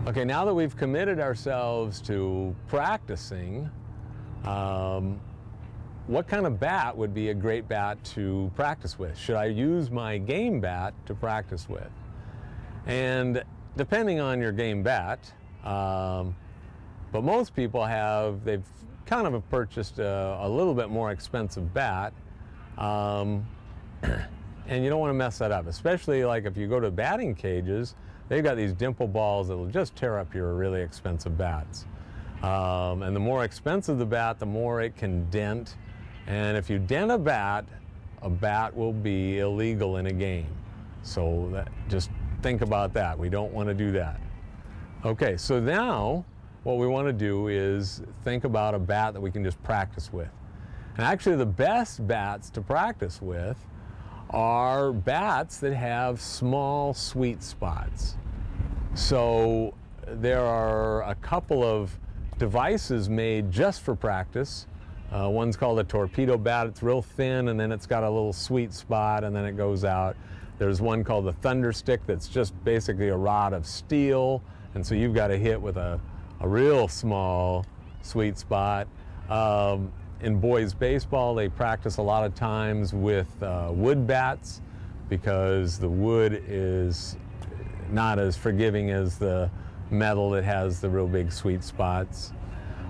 Okay, now that we've committed ourselves to practicing, what kind of bat would be a great bat to practice with? Should I use my game bat to practice with? And depending on your game bat, but most people they've kind of purchased a little bit more expensive bat, and you don't want to mess that up, especially like if you go to batting cages, they've got these dimple balls that will just tear up your really expensive bats. And the more expensive the bat, the more it can dent. And if you dent a bat will be illegal in a game. So just think about that. We don't want to do that. Okay, so now what we want to do is think about a bat that we can just practice with. And actually the best bats to practice with are bats that have small sweet spots. So there are a couple of devices made just for practice. One's called a torpedo bat. It's real thin, and then it's got a little sweet spot, and then it goes out. There's one called the thunderstick that's just basically a rod of steel, and so you've got to hit with a real small sweet spot. In boys baseball, they practice a lot of times with wood bats because the wood is not as forgiving as the metal that has the real big sweet spots.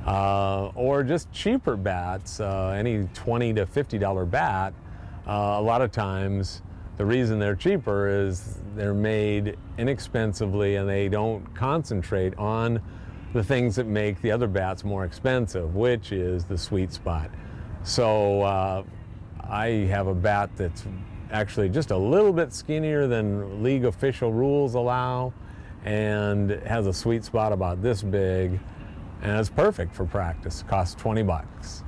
Or just cheaper bats, any $20 to $50 bat, a lot of times the reason they're cheaper is they're made inexpensively and they don't concentrate on the things that make the other bats more expensive, which is the sweet spot. So I have a bat that's actually just a little bit skinnier than league official rules allow, and has a sweet spot about this big, and it's perfect for practice. It costs 20 bucks.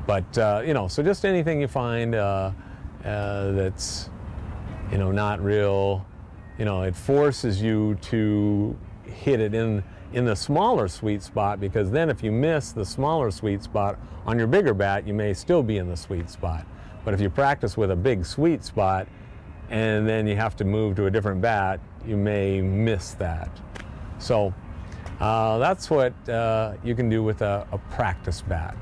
But so just anything you find that's not real, it forces you to hit it in the smaller sweet spot, because then if you miss the smaller sweet spot on your bigger bat, you may still be in the sweet spot. But if you practice with a big sweet spot and then you have to move to a different bat, you may miss that. So that's what you can do with a practice bat.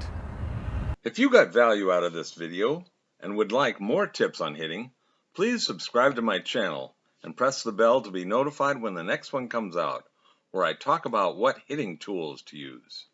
If you got value out of this video and would like more tips on hitting, please subscribe to my channel and press the bell to be notified when the next one comes out, where I talk about what hitting tools to use.